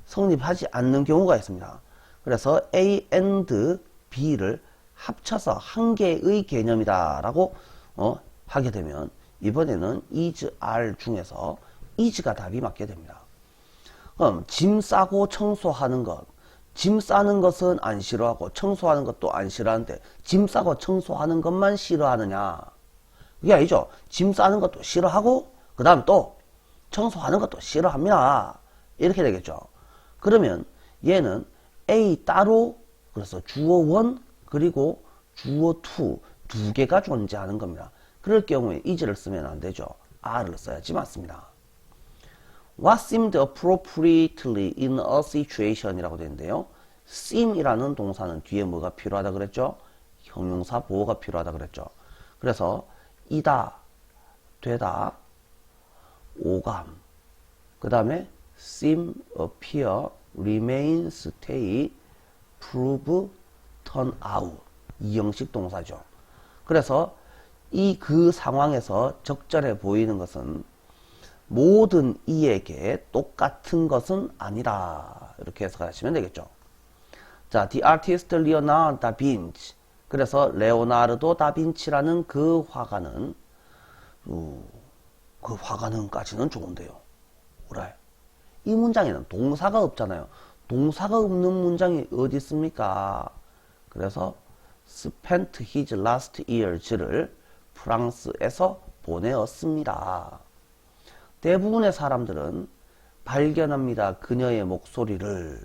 성립하지 않는 경우가 있습니다. 그래서 A and B를 합쳐서 한 개의 개념이다 라고 하게 되면 이번에는 is, are 중에서 is가 답이 맞게 됩니다. 그럼 짐 싸고 청소하는 것, 짐 싸는 것은 안 싫어하고 청소하는 것도 안 싫어하는데 짐 싸고 청소하는 것만 싫어하느냐? 그게 아니죠. 짐 싸는 것도 싫어하고 그 다음 또 청소하는 것도 싫어합니다. 이렇게 되겠죠. 그러면 얘는 A 따로 그래서 주어 1 그리고 주어 2 두 개가 존재하는 겁니다. 그럴 경우에 is를 쓰면 안 되죠. are를 써야지 맞습니다. What seemed appropriately in a situation 이라고 되는데요. seem이라는 동사는 뒤에 뭐가 필요하다 그랬죠? 형용사 보호가 필요하다 그랬죠. 그래서 이다, 되다, 오감, 그 다음에 seem, appear, remain, stay, prove, turn out. 이 형식 동사죠. 그래서 그 상황에서 적절해 보이는 것은 모든 이에게 똑같은 것은 아니다. 이렇게 해석하시면 되겠죠. 자, the artist Leonardo da Vinci. 그래서 레오나르도 다빈치라는 그 화가는 그 화가는까지는 좋은데요. 뭐래? 이 문장에는 동사가 없잖아요. 동사가 없는 문장이 어디 있습니까? 그래서 spent his last years를 프랑스에서 보내었습니다. 대부분의 사람들은 발견합니다. 그녀의 목소리를.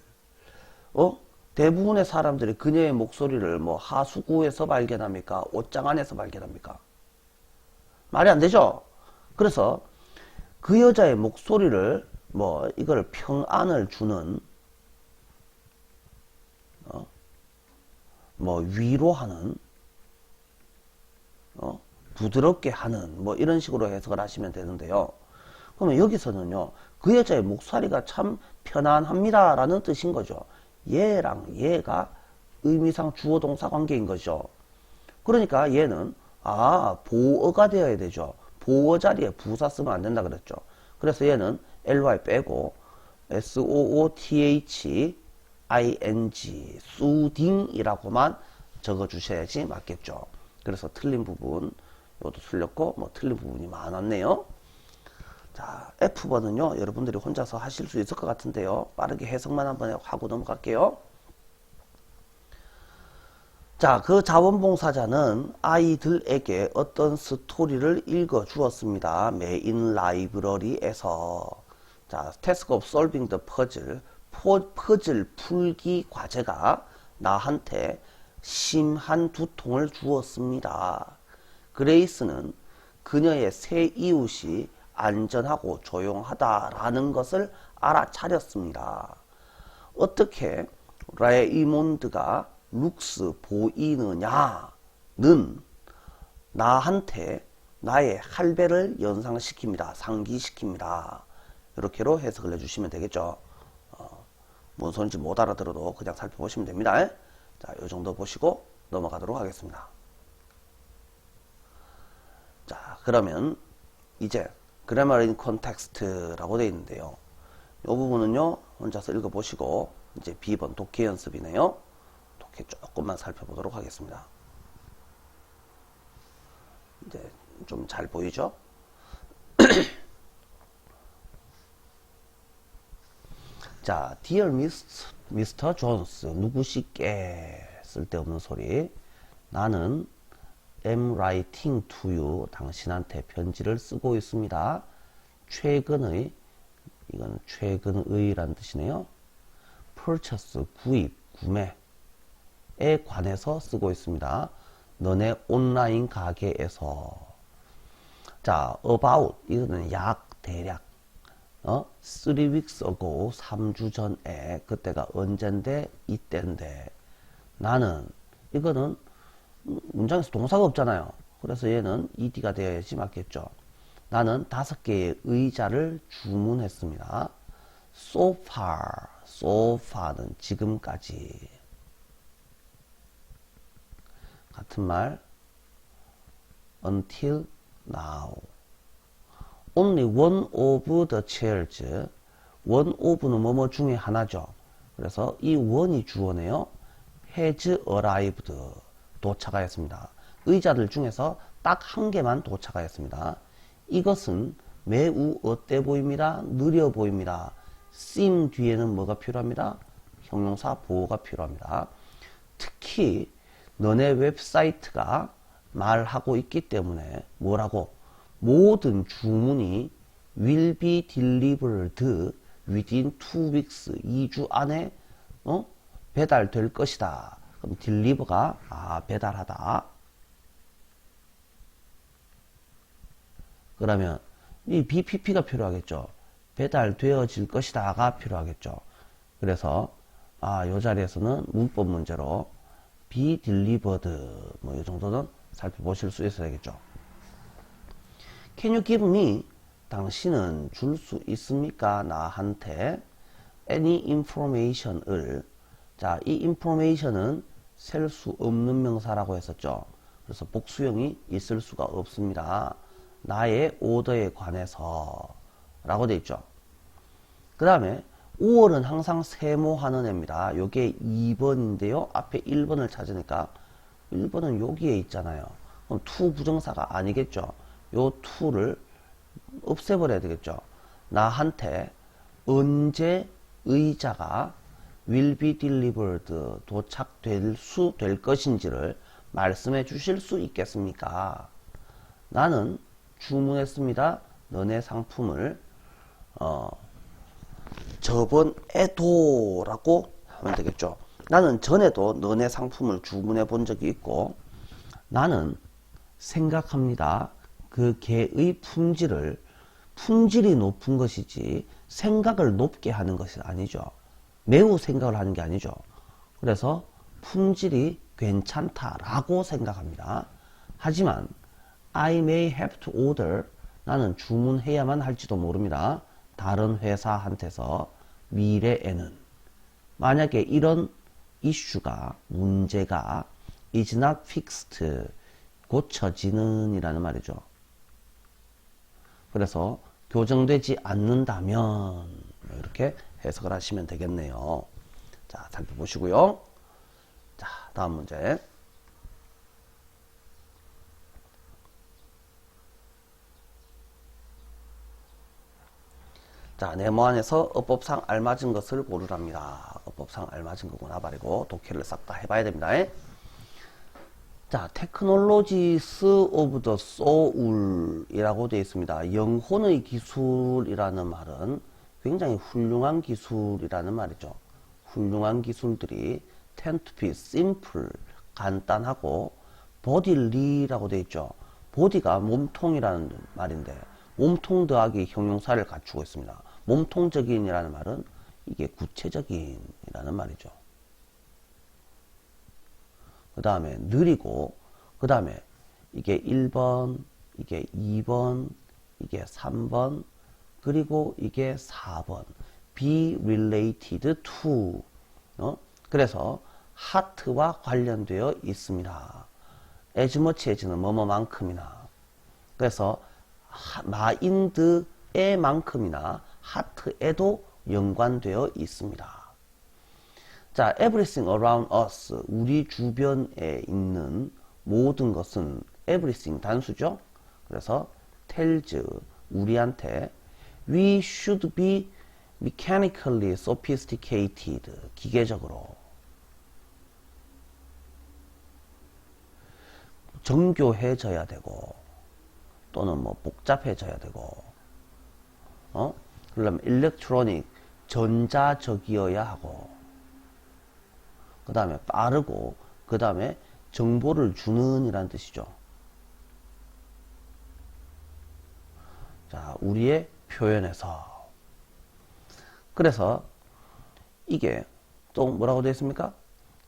대부분의 사람들이 그녀의 목소리를 뭐 하수구에서 발견합니까? 옷장 안에서 발견합니까? 말이 안 되죠? 그래서 그 여자의 목소리를 뭐 이걸 평안을 주는 뭐 위로하는 부드럽게 하는 뭐 이런 식으로 해석을 하시면 되는데요. 그러면 여기서는요, 그 여자의 목소리가 참 편안합니다 라는 뜻인 거죠. 얘랑 얘가 의미상 주어 동사 관계인 거죠. 그러니까 얘는 보어가 되어야 되죠. 보어 자리에 부사 쓰면 안 된다 그랬죠. 그래서 얘는 ly 빼고 soothing soothing이라고만 적어 주셔야지 맞겠죠. 그래서 틀린 부분 이것도 틀렸고 뭐 틀린 부분이 많았네요. 자, F번은요, 여러분들이 혼자서 하실 수 있을 것 같은데요. 빠르게 해석만 한번 하고 넘어갈게요. 자, 그 자원봉사자는 아이들에게 어떤 스토리를 읽어 주었습니다. 메인 라이브러리에서. 자, task of solving the puzzle. 퍼즐 풀기 과제가 나한테 심한 두통을 주었습니다. 그레이스는 그녀의 새 이웃이 안전하고 조용하다라는 것을 알아차렸습니다. 어떻게 레이몬드가 룩스 보이느냐는 나한테 나의 할배를 연상시킵니다. 상기시킵니다. 이렇게로 해석을 해주시면 되겠죠. 뭔 소리인지 못 알아들어도 그냥 살펴보시면 됩니다. 자, 이 정도 보시고 넘어가도록 하겠습니다. 자, 그러면 이제 grammar in context라고 되어 있는데요. 이 부분은요, 혼자서 읽어보시고 이제 B번 독해 연습이네요. 독해 조금만 살펴보도록 하겠습니다. 이제 좀 잘 보이죠? 자, Dear Mr. Jones, 누구시께 쓸데없는 소리. 나는 am writing to you, 당신한테 편지를 쓰고 있습니다. 최근의, 이거는 최근의란 뜻이네요. purchase, 구입, 구매에 관해서 쓰고 있습니다. 너네 온라인 가게에서. 자, about, 이거는 약, 대략. 3 weeks ago, 3주 전에, 그때가 언젠데, 이때인데. 나는, 이거는 문장에서 동사가 없잖아요. 그래서 얘는 ed가 되어야지 맞겠죠. 나는 5개의 의자를 주문했습니다. So far는 지금까지. 같은 말. Until now. Only one of the chairs. one of는 뭐뭐 중에 하나죠. 그래서 이 one이 주어네요. has arrived. 도착하였습니다. 의자들 중에서 딱 한 개만 도착하였습니다. 이것은 매우 어때 보입니다. 느려 보입니다. seem 뒤에는 뭐가 필요합니다. 형용사 보호가 필요합니다. 특히 너네 웹사이트가 말하고 있기 때문에 뭐라고? 모든 주문이 will be delivered within 2 weeks, 2주 안에 배달될 것이다. 그럼 deliver가 배달하다. 그러면 이 BPP가 필요하겠죠. 배달되어질 것이다가 필요하겠죠. 그래서 이 자리에서는 문법 문제로 be delivered 뭐 이 정도는 살펴보실 수 있어야겠죠. Can you give me? 당신은 줄 수 있습니까? 나한테 any information을, 자, 이 information은 셀 수 없는 명사라고 했었죠. 그래서 복수형이 있을 수가 없습니다. 나의 오더에 관해서 라고 돼 있죠. 그 다음에 5월은 항상 세모하는 애입니다. 요게 2번인데요. 앞에 1번을 찾으니까 1번은 여기에 있잖아요. 그럼 to 부정사가 아니겠죠. 요 to를 없애버려야 되겠죠. 나한테 언제 의자가 will be delivered 될 것인지를 말씀해 주실 수 있겠습니까? 나는 주문했습니다. 너네 상품을 저번에도 라고 하면 되겠죠. 나는 전에도 너네 상품을 주문해 본 적이 있고, 나는 생각합니다. 그 개의 품질이 높은 것이지 생각을 높게 하는 것이 아니죠. 매우 생각을 하는 게 아니죠. 그래서 품질이 괜찮다라고 생각합니다. 하지만 I may have to order, 나는 주문해야만 할지도 모릅니다. 다른 회사한테서 미래에는, 만약에 이런 이슈가, 문제가 is not fixed, 고쳐지는 이라는 말이죠. 그래서 교정되지 않는다면 이렇게 해석을 하시면 되겠네요. 자, 살펴보시고요. 자, 다음 문제. 자, 네모 안에서 어법상 알맞은 것을 고르랍니다. 어법상 알맞은 거구나 말이고 독해를 싹 다 해봐야 됩니다. 자, Technologies of the Soul 이라고 되어 있습니다. 영혼의 기술이라는 말은 굉장히 훌륭한 기술이라는 말이죠. 훌륭한 기술들이 tend to be simple, 간단하고 bodyly라고 되어 있죠. body가 몸통이라는 말인데 몸통 더하기 형용사를 갖추고 있습니다. 몸통적인이라는 말은 이게 구체적인이라는 말이죠. 그 다음에 느리고, 그 다음에 이게 1번, 이게 2번, 이게 3번, 그리고 이게 4번. be related to. 그래서 heart와 관련되어 있습니다. as much as는 뭐뭐만큼이나. 그래서 mind의 만큼이나 heart에도 연관되어 있습니다. 자, everything around us, 우리 주변에 있는 모든 것은 everything 단수죠. 그래서 tells 우리한테 we should be mechanically sophisticated, 기계적으로 정교해져야 되고 또는 뭐 복잡해져야 되고 그러려면 electronic, 전자적이어야 하고, 그 다음에 빠르고, 그 다음에 정보를 주는 이란 뜻이죠. 자, 우리의 표현에서. 그래서 이게 또 뭐라고 되어 있습니까?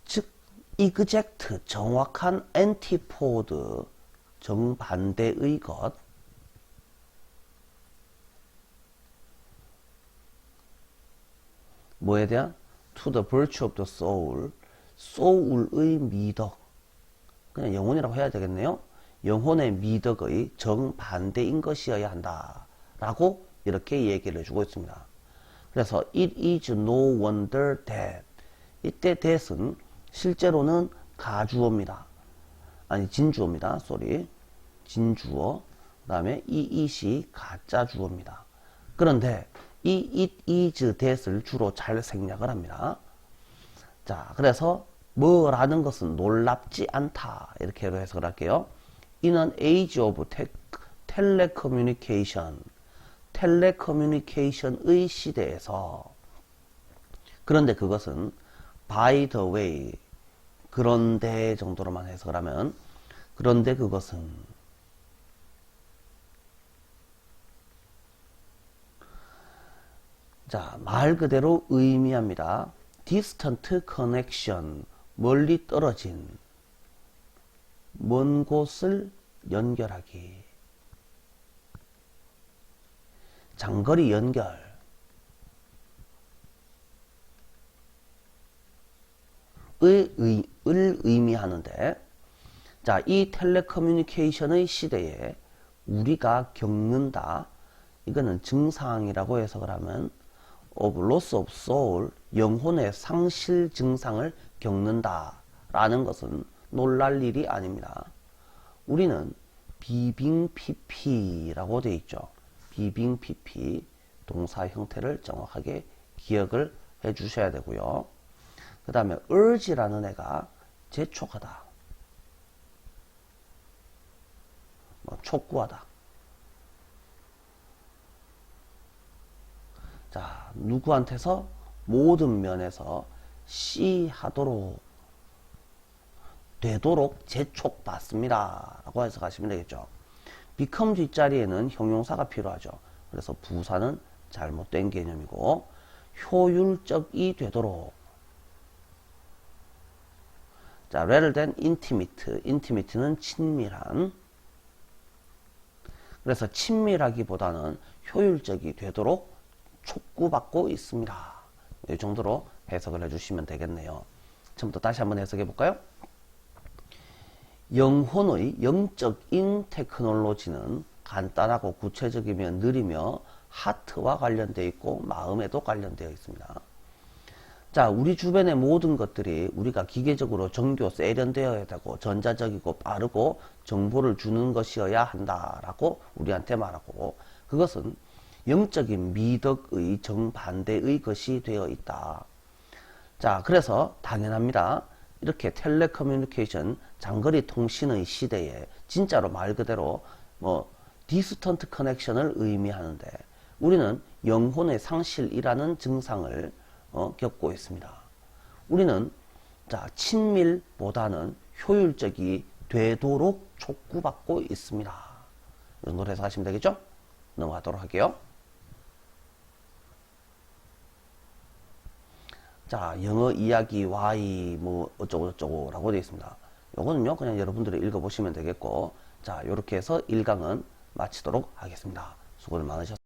즉, exact, 정확한 antipode, 정반대의 것. 뭐에 대한? To the virtue of the soul, soul의 미덕. 그냥 영혼이라고 해야 되겠네요. 영혼의 미덕의 정반대인 것이어야 한다 라고 이렇게 얘기를 해주고 있습니다. 그래서 it is no wonder that, 이때 that은 실제로는 가주어입니다. 아니 진주어입니다. 쏘리, 진주어. 그 다음에 이 it이 가짜 주어입니다. 그런데 이 it is that을 주로 잘 생략을 합니다. 자, 그래서 뭐라는 것은 놀랍지 않다 이렇게 해석을 할게요. In an age of 텔레커뮤니케이션의 시대에서, 그런데 그것은 by the way, 그런데 정도로만 해석을 하면, 그런데 그것은 자, 말 그대로 의미합니다. distant connection, 멀리 떨어진, 먼 곳을 연결하기, 장거리 연결. 을 의미하는데, 자, 이 텔레커뮤니케이션의 시대에 우리가 겪는다. 이거는 증상이라고 해석을 하면 of loss of soul, 영혼의 상실 증상을 겪는다 라는 것은 놀랄 일이 아닙니다. 우리는 비빙 pp라고 되어 있죠. 비빙 pp 동사 형태를 정확하게 기억을 해 주셔야 되고요. 그 다음에 urge라는 애가 재촉하다, 촉구하다. 자, 누구한테서? 모든 면에서 시하도록, 되도록 재촉받습니다 라고 해석하시면 되겠죠. become 뒷자리에는 형용사가 필요하죠. 그래서 부사는 잘못된 개념이고, 효율적이 되도록. 자, rather than intimate. intimate는 친밀한. 그래서 친밀하기보다는 효율적이 되도록 촉구받고 있습니다. 이 정도로 해석을 해주시면 되겠네요. 처음부터 다시 한번 해석해 볼까요? 영혼의 영적인 테크놀로지는 간단하고 구체적이며 느리며 하트와 관련되어 있고 마음에도 관련되어 있습니다. 자, 우리 주변의 모든 것들이 우리가 기계적으로 정교 세련되어야 되고 전자적이고 빠르고 정보를 주는 것이어야 한다라고 우리한테 말하고, 그것은 영적인 미덕의 정반대의 것이 되어 있다. 자, 그래서 당연합니다. 이렇게 텔레커뮤니케이션 장거리 통신의 시대에 진짜로 말 그대로 디스턴트 커넥션을 의미하는데, 우리는 영혼의 상실이라는 증상을 겪고 있습니다. 우리는 자, 친밀보다는 효율적이 되도록 촉구받고 있습니다. 이 정도로 해석하시면 되겠죠? 넘어가도록 할게요. 자, 영어 이야기 Y 어쩌고 라고 되어 있습니다. 요거는요 그냥 여러분들이 읽어보시면 되겠고, 자, 요렇게 해서 1강은 마치도록 하겠습니다. 수고들 많으셨습니다.